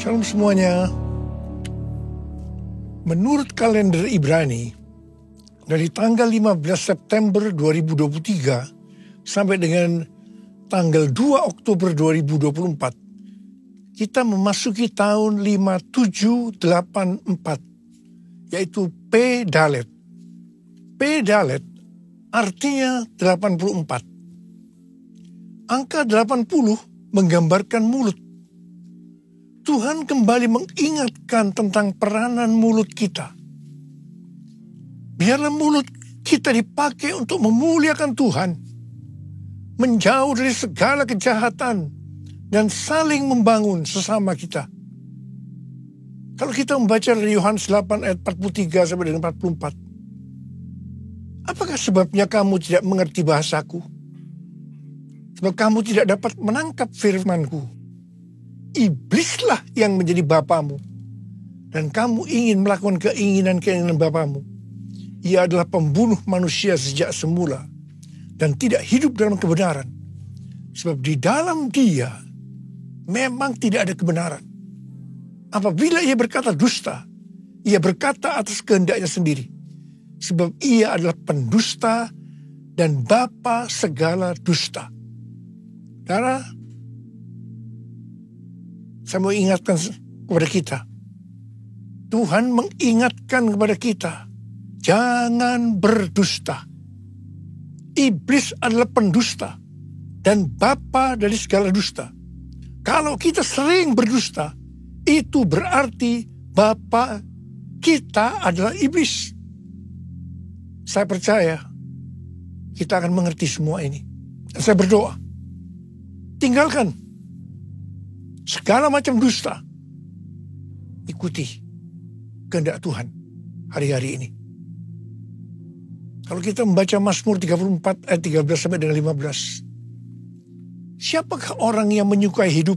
Shalom semuanya. Menurut kalender Ibrani, dari tanggal 15 September 2023 sampai dengan tanggal 2 Oktober 2024, kita memasuki tahun 5784, yaitu P Dalet. P Dalet artinya 84. Angka 80 menggambarkan mulut. Tuhan kembali mengingatkan tentang peranan mulut kita. Biarlah mulut kita dipakai untuk memuliakan Tuhan, menjauh dari segala kejahatan, dan saling membangun sesama kita. Kalau kita membaca dari Yohanes 8 ayat 43 sampai dengan 44, apakah sebabnya kamu tidak mengerti bahasaku? Sebab kamu tidak dapat menangkap firmanku. Iblislah yang menjadi bapamu, dan kamu ingin melakukan keinginan-keinginan bapamu. Ia adalah pembunuh manusia sejak semula, dan tidak hidup dalam kebenaran. Sebab di dalam dia memang tidak ada kebenaran. Apabila ia berkata dusta, ia berkata atas kehendaknya sendiri. Sebab ia adalah pendusta dan bapa segala dusta. Karena saya mau ingatkan kepada kita, Tuhan mengingatkan kepada kita, jangan berdusta. Iblis adalah pendusta dan bapa dari segala dusta. Kalau kita sering berdusta, itu berarti bapa kita adalah iblis. Saya percaya kita akan mengerti semua ini. Dan saya berdoa, tinggalkan segala macam dusta. Ikuti kehendak Tuhan hari-hari ini. Kalau kita membaca Mazmur 34 ayat 13 sampai dengan 15. Siapakah orang yang menyukai hidup,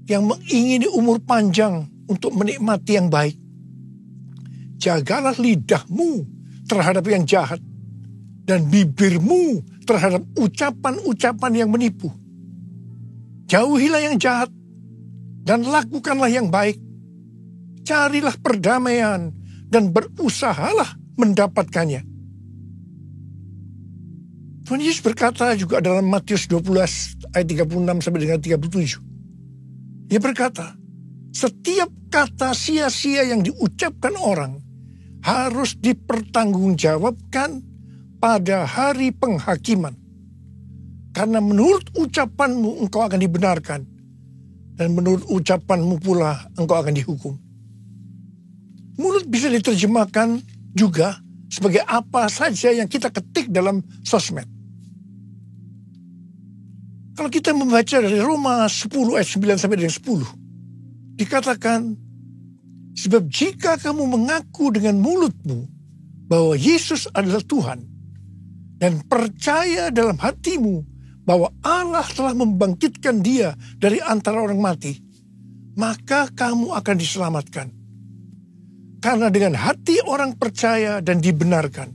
yang mengingini umur panjang untuk menikmati yang baik? Jagalah lidahmu terhadap yang jahat, dan bibirmu terhadap ucapan-ucapan yang menipu. Jauhilah yang jahat dan lakukanlah yang baik. Carilah perdamaian dan berusahalah mendapatkannya. Tuhan Yesus berkata juga dalam Matius 12 ayat 36 sampai dengan 37. Dia berkata, setiap kata sia-sia yang diucapkan orang harus dipertanggungjawabkan pada hari penghakiman. Karena menurut ucapanmu engkau akan dibenarkan, dan menurut ucapanmu pula engkau akan dihukum. Mulut bisa diterjemahkan juga sebagai apa saja yang kita ketik dalam sosmed. Kalau kita membaca dari Roma 10 ayat 9 sampai dengan 10, dikatakan, sebab jika kamu mengaku dengan mulutmu bahwa Yesus adalah Tuhan, dan percaya dalam hatimu bahwa Allah telah membangkitkan dia dari antara orang mati, maka kamu akan diselamatkan. Karena dengan hati orang percaya dan dibenarkan,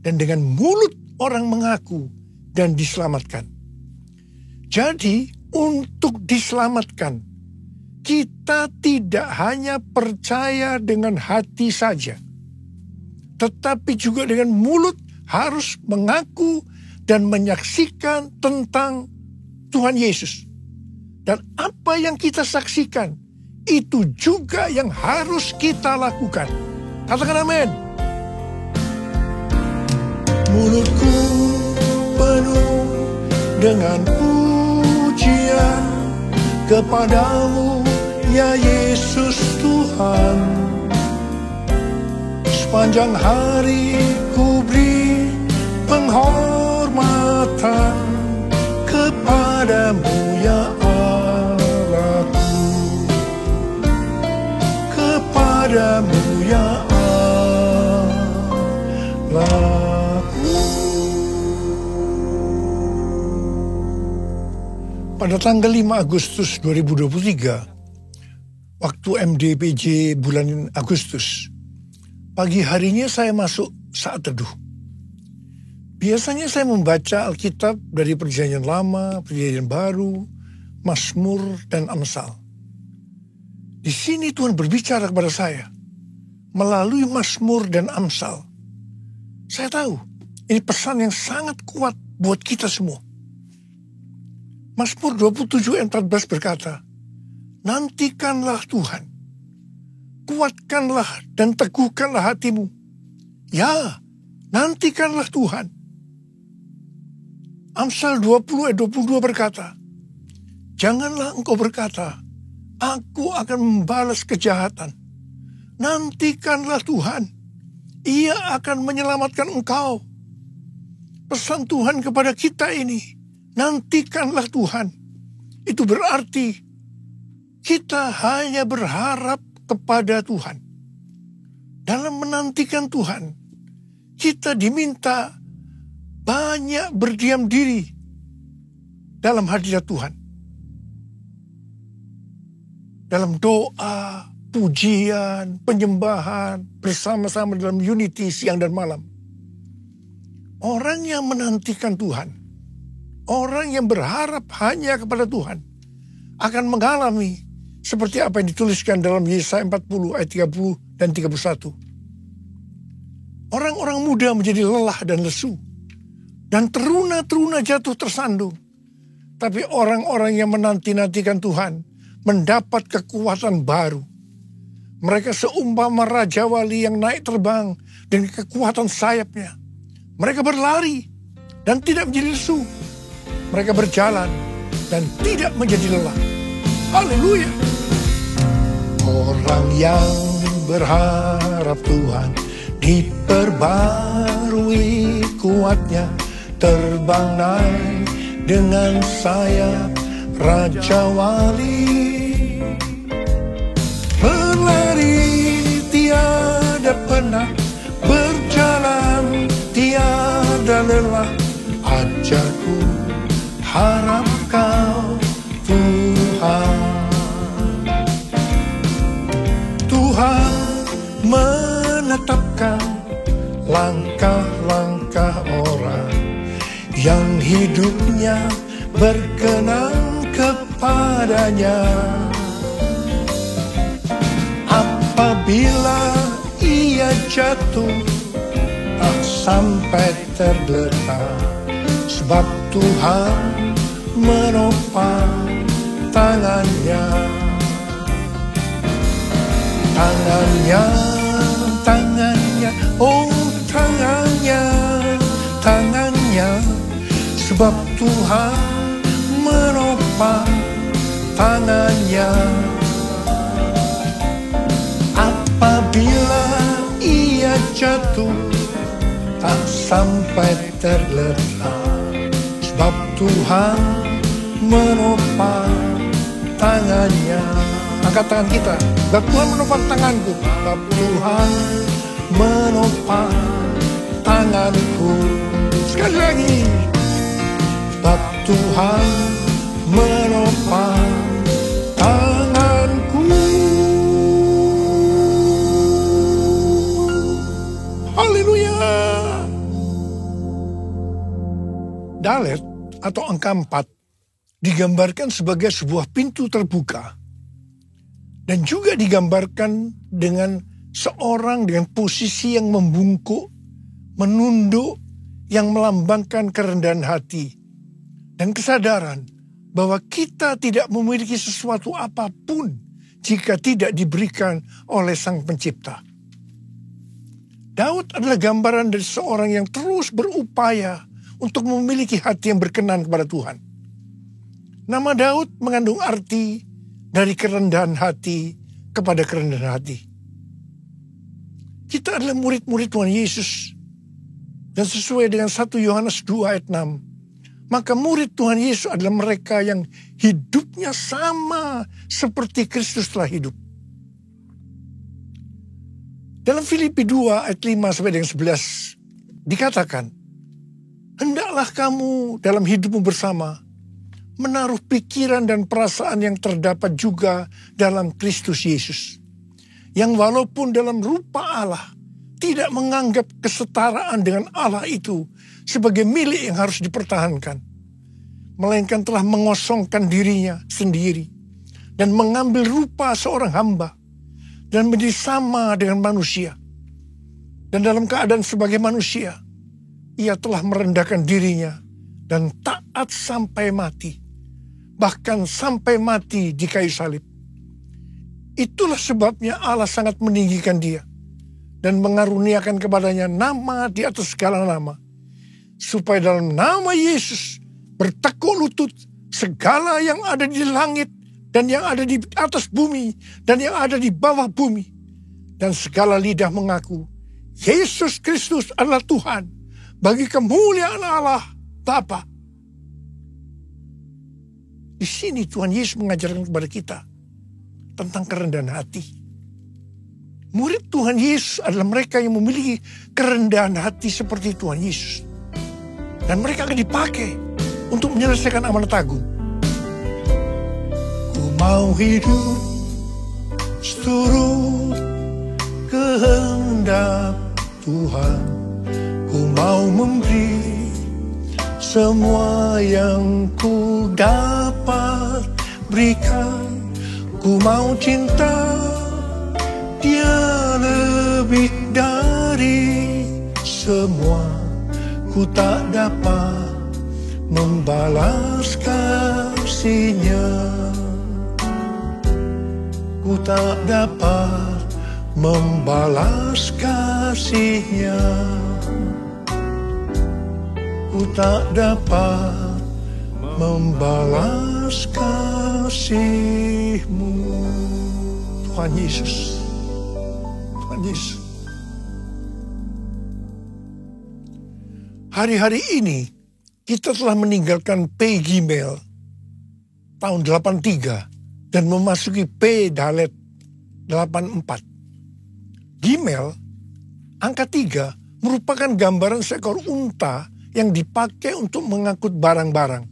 dan dengan mulut orang mengaku dan diselamatkan. Jadi untuk diselamatkan, kita tidak hanya percaya dengan hati saja, tetapi juga dengan mulut harus mengaku dan menyaksikan tentang Tuhan Yesus. Dan apa yang kita saksikan, itu juga yang harus kita lakukan. Katakan amin. Mulutku penuh dengan pujian kepadamu, ya Yesus Tuhan. Sepanjang hari ku beri penghormatan kepadamu, ya Allahku. Kepadamu, ya Allahku. Pada tanggal 5 Agustus 2023, waktu MDPJ bulan Agustus, pagi harinya saya masuk saat teduh. Biasanya saya membaca Alkitab dari Perjanjian Lama, Perjanjian Baru, Mazmur, dan Amsal. Di sini Tuhan berbicara kepada saya melalui Mazmur dan Amsal. Saya tahu ini pesan yang sangat kuat buat kita semua. Mazmur 27 ayat 14 berkata, nantikanlah Tuhan, kuatkanlah dan teguhkanlah hatimu. Ya, nantikanlah Tuhan. Amsal 20 ayat 22 berkata, janganlah engkau berkata, aku akan membalas kejahatan. Nantikanlah Tuhan, Ia akan menyelamatkan engkau. Pesan Tuhan kepada kita ini, nantikanlah Tuhan. Itu berarti kita hanya berharap kepada Tuhan. Dalam menantikan Tuhan, kita diminta banyak berdiam diri dalam hadirat Tuhan. Dalam doa, pujian, penyembahan, bersama-sama dalam unity siang dan malam. Orang yang menantikan Tuhan, orang yang berharap hanya kepada Tuhan, akan mengalami seperti apa yang dituliskan dalam Yesaya 40 ayat 30 dan 31. Orang-orang muda menjadi lelah dan lesu, dan teruna-teruna jatuh tersandung. Tapi orang-orang yang menanti-nantikan Tuhan mendapat kekuatan baru. Mereka seumpama Raja Wali yang naik terbang dengan kekuatan sayapnya. Mereka berlari dan tidak menjadi lesu. Mereka berjalan dan tidak menjadi lelah. Haleluya. Orang yang berharap Tuhan diperbarui kuatnya, terbang naik dengan sayap Raja Wali. Berlari tiada penat, berjalan tiada lelah. Ajarku harap kau Tuhan. Tuhan menetapkan langkah-langkah orang yang hidupnya berkenan kepadanya. Apabila ia jatuh, tak sampai tergeletak, sebab Tuhan menopang tangannya. Tangannya, tangannya, oh tangannya, tangannya, sebab Tuhan menopang tangannya. Apabila ia jatuh, tak sampai tergeletak, sebab Tuhan menopang tangannya. Angkat tangan kita, sebab Tuhan menopang tanganku, sebab Tuhan menopang tanganku. Sekali lagi, sebab Tuhan menopang tanganku. Haleluya. Dalet atau angka 4 digambarkan sebagai sebuah pintu terbuka, dan juga digambarkan dengan seorang dengan posisi yang membungkuk, menunduk, yang melambangkan kerendahan hati dan kesadaran bahwa kita tidak memiliki sesuatu apapun jika tidak diberikan oleh Sang Pencipta. Daud adalah gambaran dari seorang yang terus berupaya untuk memiliki hati yang berkenan kepada Tuhan. Nama Daud mengandung arti dari kerendahan hati kepada kerendahan hati. Kita adalah murid-murid Tuhan Yesus. Dan sesuai dengan 1 Yohanes 2 ayat 6, maka murid Tuhan Yesus adalah mereka yang hidupnya sama seperti Kristus telah hidup. Dalam Filipi 2 ayat 5 sampai dengan 11 dikatakan, hendaklah kamu dalam hidupmu bersama menaruh pikiran dan perasaan yang terdapat juga dalam Kristus Yesus, yang walaupun dalam rupa Allah tidak menganggap kesetaraan dengan Allah itu sebagai milik yang harus dipertahankan, melainkan telah mengosongkan dirinya sendiri dan mengambil rupa seorang hamba dan menjadi sama dengan manusia. Dan dalam keadaan sebagai manusia, ia telah merendahkan dirinya dan taat sampai mati, bahkan sampai mati di kayu salib. Itulah sebabnya Allah sangat meninggikan dia dan mengaruniakan kepadanya nama di atas segala nama, supaya dalam nama Yesus bertekuk lutut segala yang ada di langit dan yang ada di atas bumi dan yang ada di bawah bumi, dan segala lidah mengaku Yesus Kristus adalah Tuhan, bagi kemuliaan Allah Bapa. Di sini Tuhan Yesus mengajarkan kepada kita tentang kerendahan hati. Murid Tuhan Yesus adalah mereka yang memiliki kerendahan hati seperti Tuhan Yesus. Dan mereka akan dipakai untuk menyelesaikan amanat agung. Ku mau hidup seturut kehendak Tuhan. Ku mau memberi semua yang ku dapat berikan. Ku mau cinta dia lebih dari semua. Ku tak dapat membalas kasihnya. Ku tak dapat membalas kasihnya. Ku tak dapat membalas kasih-Mu. Tuhan Yesus. Tuhan Yesus. Hari-hari ini kita telah meninggalkan P Gimel tahun 83 dan memasuki P Dalet 84. Gimel, angka 3, merupakan gambaran seekor unta yang dipakai untuk mengangkut barang-barang.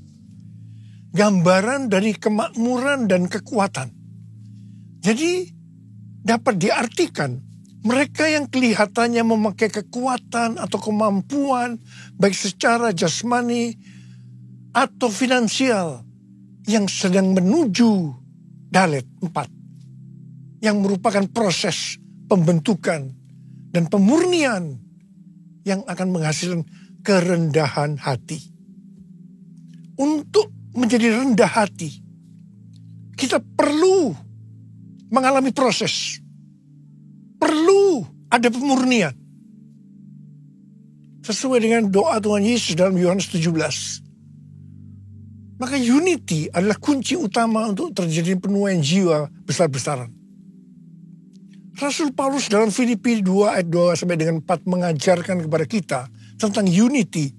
Gambaran dari kemakmuran dan kekuatan. Jadi dapat diartikan mereka yang kelihatannya memakai kekuatan atau kemampuan baik secara jasmani atau finansial yang sedang menuju Dalet 4 yang merupakan proses pembentukan dan pemurnian yang akan menghasilkan kerendahan hati. Untuk menjadi rendah hati, kita perlu mengalami proses. Perlu ada pemurnian. Sesuai dengan doa Tuhan Yesus dalam Yohanes 17. Maka unity adalah kunci utama untuk terjadi penuaian jiwa besar-besaran. Rasul Paulus dalam Filipi 2 ayat 2 sampai dengan 4 mengajarkan kepada kita tentang unity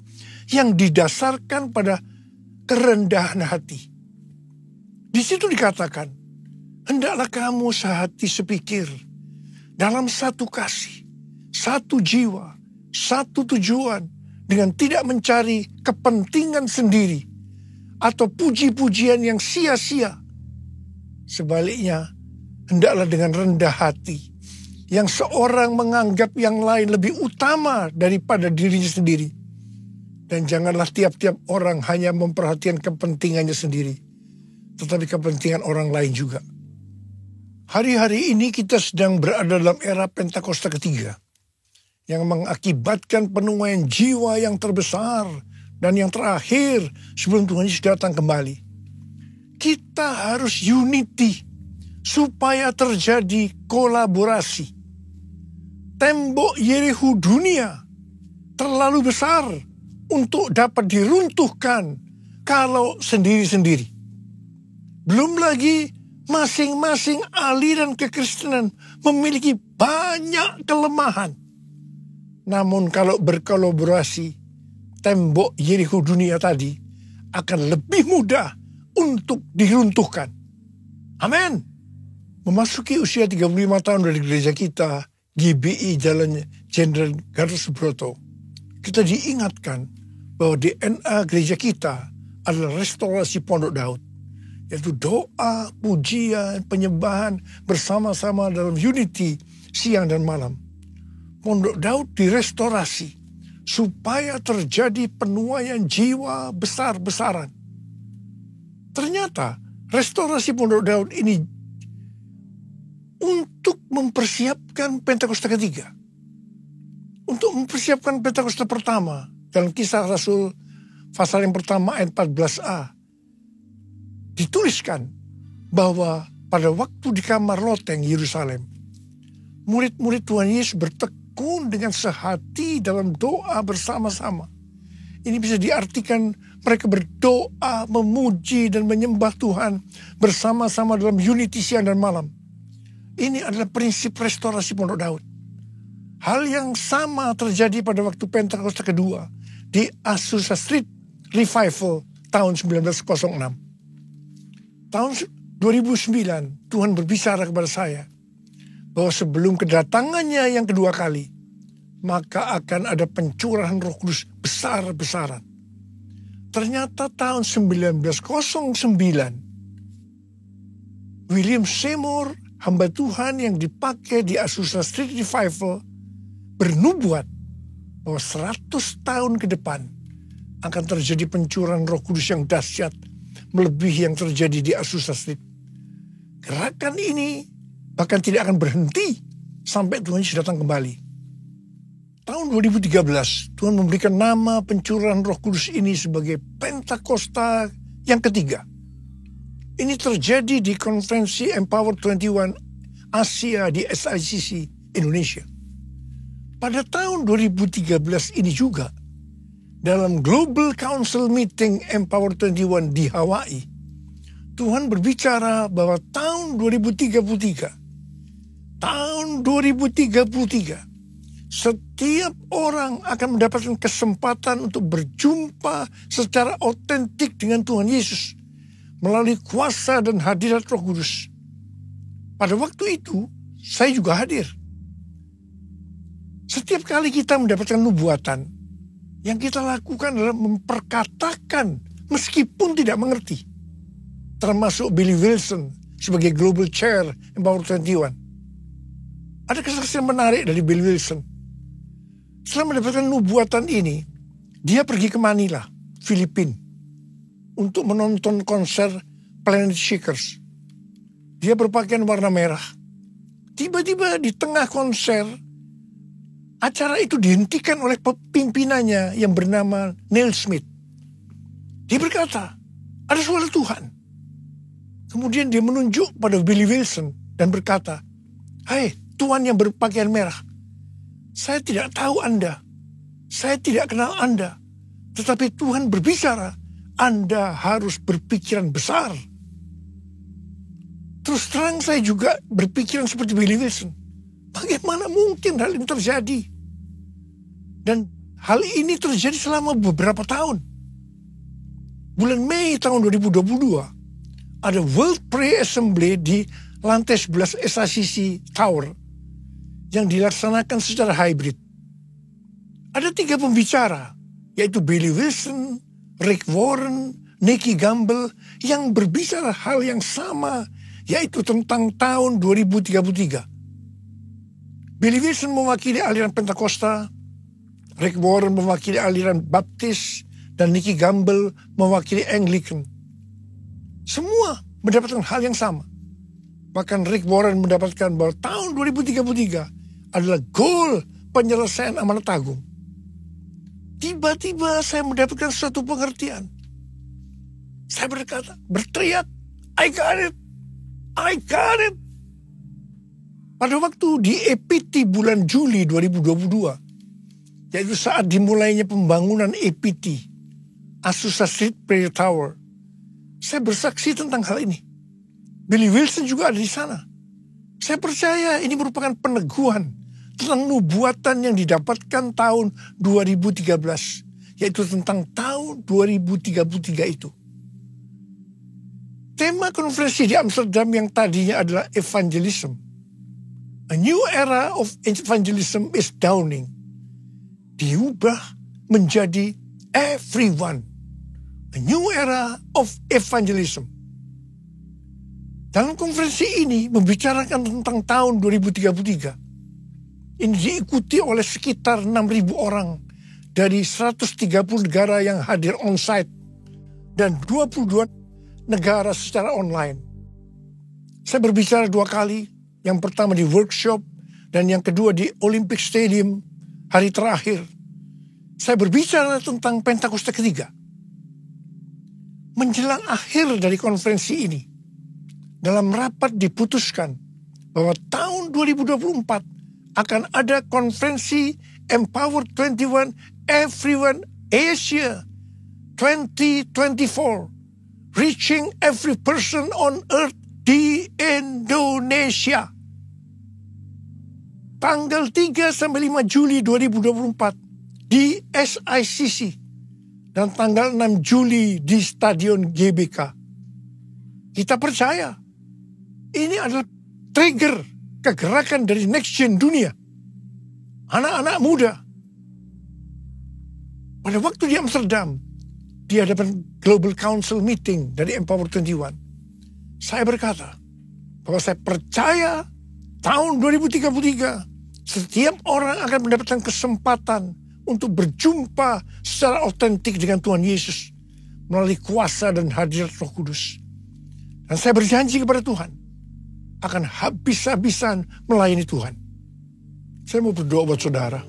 yang didasarkan pada kerendahan hati. Di situ dikatakan, hendaklah kamu sehati sepikir dalam satu kasih, satu jiwa, satu tujuan, dengan tidak mencari kepentingan sendiri atau puji-pujian yang sia-sia. Sebaliknya, hendaklah dengan rendah hati, yang seorang menganggap yang lain lebih utama daripada dirinya sendiri. Dan janganlah tiap-tiap orang hanya memperhatikan kepentingannya sendiri, tetapi kepentingan orang lain juga. Hari-hari ini kita sedang berada dalam era Pentakosta ketiga, yang mengakibatkan penuaian jiwa yang terbesar dan yang terakhir sebelum Tuhan Yesus datang kembali. Kita harus unity supaya terjadi kolaborasi. Tembok Yerikho dunia terlalu besar untuk dapat diruntuhkan kalau sendiri-sendiri. Belum lagi masing-masing aliran kekristenan memiliki banyak kelemahan. Namun kalau berkolaborasi, tembok Yerikho dunia tadi akan lebih mudah untuk diruntuhkan. Amin. Memasuki usia 35 tahun dari gereja kita, GBI Jalan Jenderal Gatot Subroto, kita diingatkan bahwa DNA gereja kita adalah restorasi Pondok Daud, yaitu doa, pujian, penyembahan bersama-sama dalam unity siang dan malam. Pondok Daud direstorasi supaya terjadi penuaian jiwa besar-besaran. Ternyata restorasi Pondok Daud ini untuk mempersiapkan Pentakosta ketiga. Untuk mempersiapkan Pentakosta pertama. Dalam Kisah Rasul pasal yang pertama ayat 14a. Dituliskan bahwa pada waktu di kamar loteng Yerusalem, murid-murid Tuhan Yesus bertekun dengan sehati dalam doa bersama-sama. Ini bisa diartikan mereka berdoa, memuji dan menyembah Tuhan bersama-sama dalam unity siang dan malam. Ini adalah prinsip restorasi Pondok Daud. Hal yang sama terjadi pada waktu Pentakosta kedua di Azusa Street Revival tahun 1906. Tahun 2009 Tuhan berbicara kepada saya bahwa sebelum kedatangannya yang kedua kali, maka akan ada pencurahan Roh Kudus besar-besaran. Ternyata tahun 1909, William Seymour, hamba Tuhan yang dipakai di Azusa Street Revival, bernubuat bahwa 100 tahun ke depan akan terjadi pencurahan Roh Kudus yang dahsyat, melebihi yang terjadi di Azusa Street. Gerakan ini bahkan tidak akan berhenti sampai Tuhan Yesus datang kembali. Tahun 2013, Tuhan memberikan nama pencurahan Roh Kudus ini sebagai Pentakosta yang ketiga. Ini terjadi di konferensi Empower 21 Asia di SICC Indonesia. Pada tahun 2013 ini juga, dalam Global Council Meeting Empower 21 di Hawaii, Tuhan berbicara bahwa tahun 2033, setiap orang akan mendapatkan kesempatan untuk berjumpa secara otentik dengan Tuhan Yesus melalui kuasa dan hadirat Roh Kudus. Pada waktu itu, saya juga hadir. Setiap kali kita mendapatkan nubuatan, yang kita lakukan adalah memperkatakan meskipun tidak mengerti. Termasuk Billy Wilson sebagai Global Chair Empower 21. Ada kesaksian menarik dari Billy Wilson. Setelah mendapatkan nubuatan ini, dia pergi ke Manila, Filipina, untuk menonton konser Planet Shakers. Dia berpakaian warna merah. Tiba-tiba di tengah konser, acara itu dihentikan oleh pimpinannya yang bernama Neil Smith. Dia berkata, ada suara Tuhan. Kemudian dia menunjuk pada Billy Wilson dan berkata, "Hai, Tuhan yang berpakaian merah. Saya tidak tahu Anda. Saya tidak kenal Anda. Tetapi Tuhan berbicara, Anda harus berpikiran besar." Terus terang saya juga berpikiran seperti Billy Wilson. Bagaimana mungkin hal ini terjadi? Dan hal ini terjadi selama beberapa tahun. Bulan Mei tahun 2022, ada World Prayer Assembly di lantai 11 SICC Tower yang dilaksanakan secara hybrid. Ada 3 pembicara, yaitu Billy Wilson, Rick Warren, Nicky Gamble, yang berbicara hal yang sama, yaitu tentang tahun 2033. Billy Wilson mewakili aliran Pentakosta, Rick Warren mewakili aliran Baptis, dan Nicky Gamble mewakili Anglican. Semua mendapatkan hal yang sama. Bahkan Rick Warren mendapatkan bahwa tahun 2033 adalah goal penyelesaian amanat agung. Tiba-tiba saya mendapatkan suatu pengertian. Saya berteriak, I got it! I got it! Pada waktu di EPT bulan Juli 2022, yaitu saat dimulainya pembangunan EPT, Azusa Street Prayer Tower, saya bersaksi tentang hal ini. Billy Wilson juga ada di sana. Saya percaya ini merupakan peneguhan tentang nubuatan yang didapatkan tahun 2013, yaitu tentang tahun 2033 itu. Tema konferensi di Amsterdam yang tadinya adalah evangelism. A new era of evangelism is dawning. Diubah menjadi everyone. A new era of evangelism. Dalam konferensi ini membicarakan tentang tahun 2033. Ini diikuti oleh sekitar 6.000 orang dari 130 negara yang hadir on-site dan 22 negara secara online. Saya berbicara 2 kali. Yang pertama di workshop dan yang kedua di Olympic Stadium hari terakhir. Saya berbicara tentang Pentakosta ketiga. Menjelang akhir dari konferensi ini, dalam rapat diputuskan bahwa tahun 2024 akan ada konferensi Empower 21 Everyone Asia 2024, reaching every person on earth di Indonesia. Tanggal 3 sampai 5 Juli 2024 di SICC dan tanggal 6 Juli di Stadion GBK. Kita percaya ini adalah trigger kegerakan dari next gen dunia. Anak-anak muda. Pada waktu di Amsterdam, di hadapan Global Council Meeting dari Empower 21, saya berkata bahwa saya percaya tahun 2033 setiap orang akan mendapatkan kesempatan untuk berjumpa secara otentik dengan Tuhan Yesus melalui kuasa dan hadirat Roh Kudus. Dan saya berjanji kepada Tuhan akan habis-habisan melayani Tuhan. Saya mau berdoa buat saudara.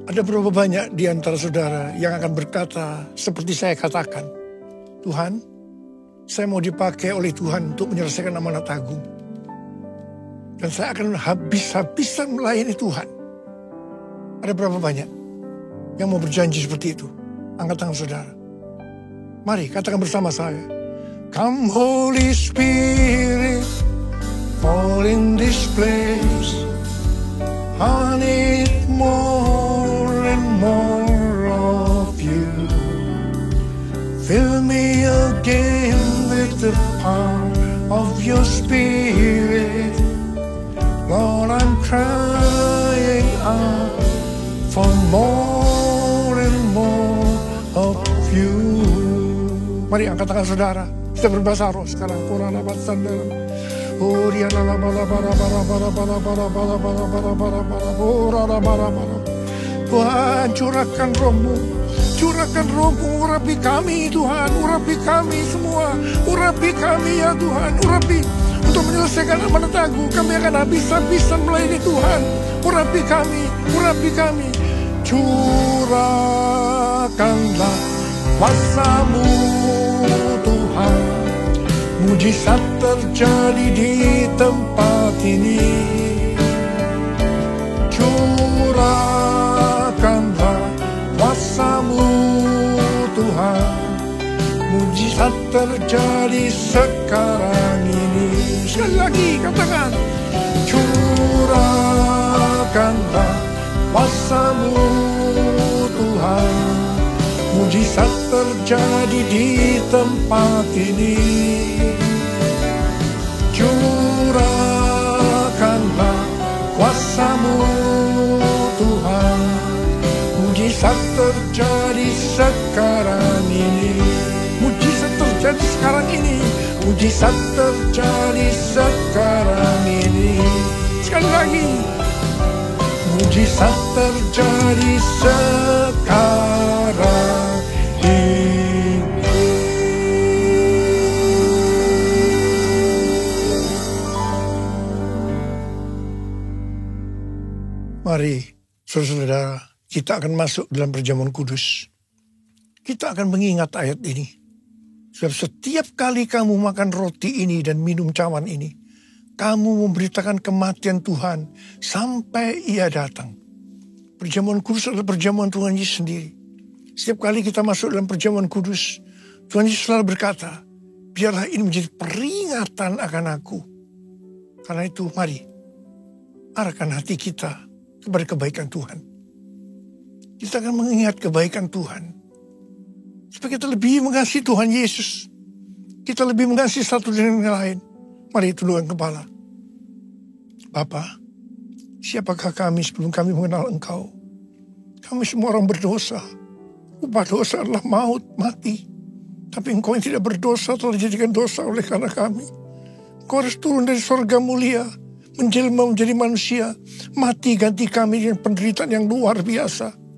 Ada berapa banyak di antara saudara yang akan berkata seperti saya katakan, Tuhan, saya mau dipakai oleh Tuhan untuk menyelesaikan amanat agung. Dan saya akan habis-habisan melayani Tuhan. Ada berapa banyak yang mau berjanji seperti itu? Angkat tangan saudara. Mari katakan bersama saya. Come Holy Spirit, fall in this place. I need more and more of you. Fill me again with the power of your Spirit. Lord, I'm crying out for more and more of you. Mari angkat tangan saudara. Kita berbahasa roh sekarang. Kurang dapat sandal. Tuhan, curahkan rohmu. Curahkan rohmu, urapi kami Tuhan. Urapi kami semua. Urapi kami ya Tuhan. Urapi untuk menyelesaikan amanat agung. Kami akan habis-habisan melayani Tuhan. Urapi kami. Urapi kami. Curahkanlah kuasa-Mu Tuhan. Mujizat terjadi di tempat ini. Curahkanlah kuasa-Mu Tuhan. Mujizat terjadi sekarang ini. Sekali lagi katakan. Curahkanlah kuasa-Mu Tuhan. Mujizat terjadi di tempat ini. Curahkanlah kuasa-Mu Tuhan. Mujizat terjadi sekarang ini. Mujizat terjadi sekarang ini. Mujizat terjadi sekarang ini. Sekali lagi. Mujizat terjadi sekarang ini. Mari, saudara-saudara, kita akan masuk dalam perjamuan kudus. Kita akan mengingat ayat ini. Sebab setiap kali kamu makan roti ini dan minum cawan ini, kamu memberitakan kematian Tuhan sampai Ia datang. Perjamuan kudus adalah perjamuan Tuhan Yesus sendiri. Setiap kali kita masuk dalam perjamuan kudus, Tuhan Yesus selalu berkata, biarlah ini menjadi peringatan akan aku. Karena itu mari, arahkan hati kita kepada kebaikan Tuhan. Kita akan mengingat kebaikan Tuhan. Supaya kita lebih mengasihi Tuhan Yesus. Kita lebih mengasihi satu dengan yang lain. Mari tundukkan kepala. Bapa, siapakah kami sebelum kami mengenal Engkau? Kami semua orang berdosa. Upah dosa adalah maut, mati. Tapi Engkau yang tidak berdosa telah dijadikan dosa oleh karena kami. Engkau harus turun dari surga mulia, menjelma menjadi manusia, mati ganti kami dengan penderitaan yang luar biasa.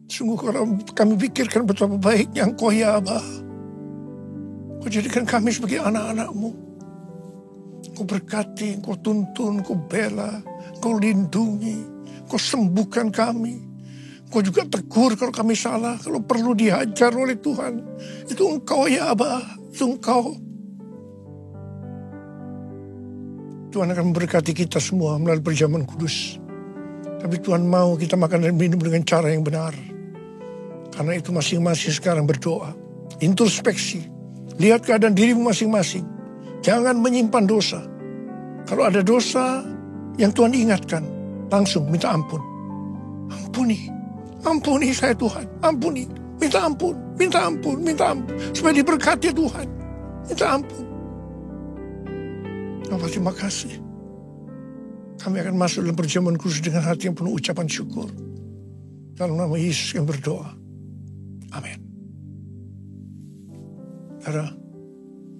Sungguh kalau kami pikirkan betapa baiknya Engkau ya Aba. Kau jadikan kami sebagai anak-anak-Mu. Kau berkati, Kau tuntun, Kau bela, Kau lindungi, Kau sembuhkan kami. Kau juga tegur kalau kami salah, kalau perlu dihajar oleh Tuhan. Itu Engkau ya Aba, itu Engkau. Tuhan akan memberkati kita semua melalui perjamuan kudus. Tapi Tuhan mau kita makan dan minum dengan cara yang benar. Karena itu masing-masing sekarang berdoa. Introspeksi. Lihat keadaan dirimu masing-masing. Jangan menyimpan dosa. Kalau ada dosa yang Tuhan ingatkan, langsung minta ampun. Ampuni. Ampuni saya Tuhan. Ampuni. Minta ampun. Minta ampun. Minta ampun. Supaya diberkati Tuhan. Minta ampun. Bapak terima kasih. Kami akan masuk dalam perjamuan kudus dengan hati yang penuh ucapan syukur. Dalam nama Yesus yang berdoa. Amin. Saudara,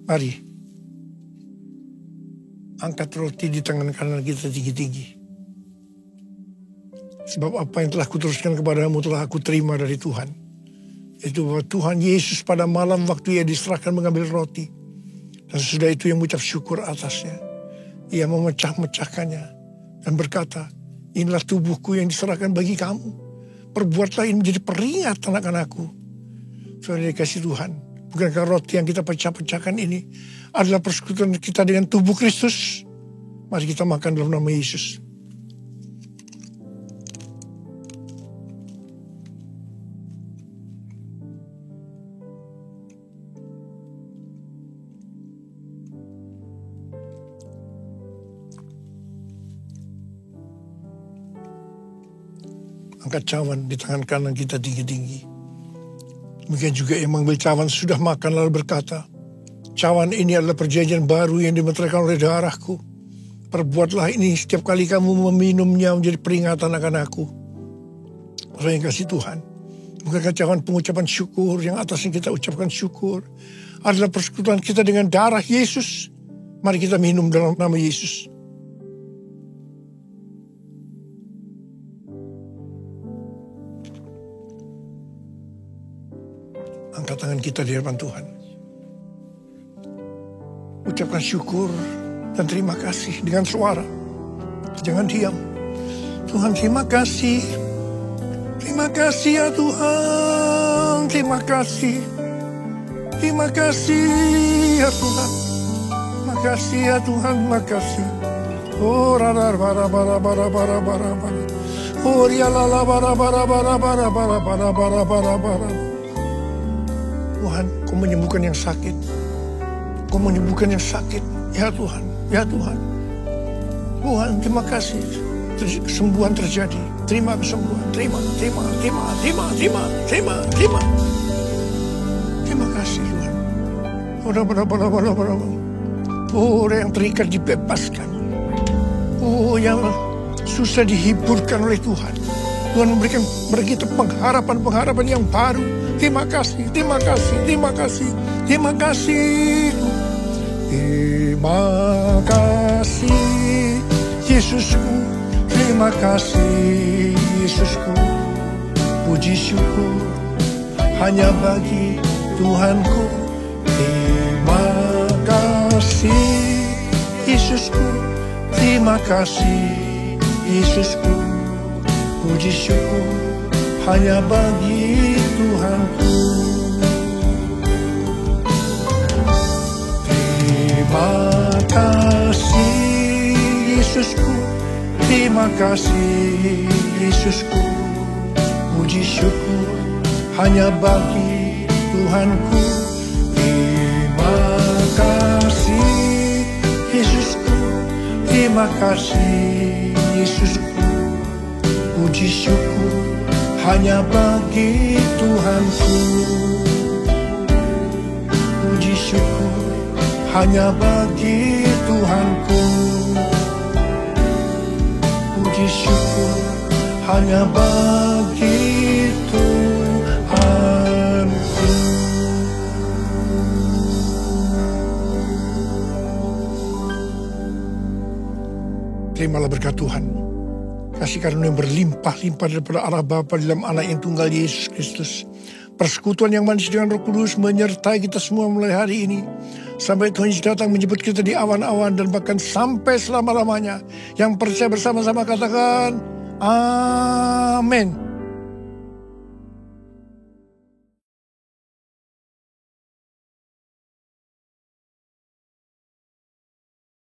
mari angkat roti di tangan kanan kita tinggi-tinggi. Sebab apa yang telah kuteruskan kepadamu telah aku terima dari Tuhan. Itu bahwa Tuhan Yesus pada malam waktu ia diserahkan mengambil roti. Dan sesudah itu ia mengucap syukur atasnya. Ia memecah-mecahkannya dan berkata, inilah tubuhku yang diserahkan bagi kamu. Perbuatlah ini menjadi peringat anak-anakku. Saudara dikasih Tuhan. Bukankah roti yang kita pecah-pecahkan ini adalah persekutuan kita dengan tubuh Kristus? Mari kita makan dalam nama Yesus. Angkat cawan di tangan kanan kita tinggi-tinggi. Demikian juga yang mengambil cawan sudah makan lalu berkata, cawan ini adalah perjanjian baru yang dimeteraikan oleh darahku. Perbuatlah ini setiap kali kamu meminumnya menjadi peringatan akan aku. Orang yang kasih Tuhan. Bukankah cawan pengucapan syukur yang atasnya kita ucapkan syukur adalah persekutuan kita dengan darah Yesus. Mari kita minum dalam nama Yesus. Angkat tangan kita di hadapan Tuhan. Ucapkan syukur dan terima kasih dengan suara. Jangan diam. Tuhan terima kasih. Terima kasih ya Tuhan. Terima kasih. Terima kasih ya Tuhan. Terima kasih ya Tuhan. Terima kasih. Oh radar bara bara bara bara bara bara. Oh rialala bara bara bara bara bara bara bara bara bara. Tuhan, Kau menyembuhkan yang sakit. Kau menyembuhkan yang sakit. Ya Tuhan, ya Tuhan. Tuhan, terima kasih. Kesembuhan terjadi. Terima kesembuhan. Terima. Terima kasih Tuhan. Oh, yang terikat dibebaskan. Oh, yang susah dihiburkan oleh Tuhan. Tuhan memberikan bagi kita pengharapan yang baru. Terima kasih, terima kasih, terima kasih, terima kasih. Terima kasih, Yesusku. Terima kasih, Yesusku. Puji syukur hanya bagi Tuhanku. Terima kasih, Yesusku. Terima kasih, Yesusku. Puji syukur hanya bagi Tuhanku. Terima kasih Yesusku. Terima kasih Yesusku. Puji syukur hanya bagi Tuhanku. Terima kasih Yesusku. Terima kasih Yesusku. Puji syukur hanya bagi Tuhanku. Puji syukur hanya bagi Tuhanku. Puji syukur hanya bagi Tuhanku. Terimalah berkat Tuhan. Kasih karunia yang berlimpah-limpah daripada Allah Bapa dalam Anak yang tunggal Yesus Kristus. Persekutuan yang manis dengan Roh Kudus menyertai kita semua mulai hari ini. Sampai Tuhan Yesus datang menjemput kita di awan-awan dan bahkan sampai selama-lamanya. Yang percaya bersama-sama katakan, amin.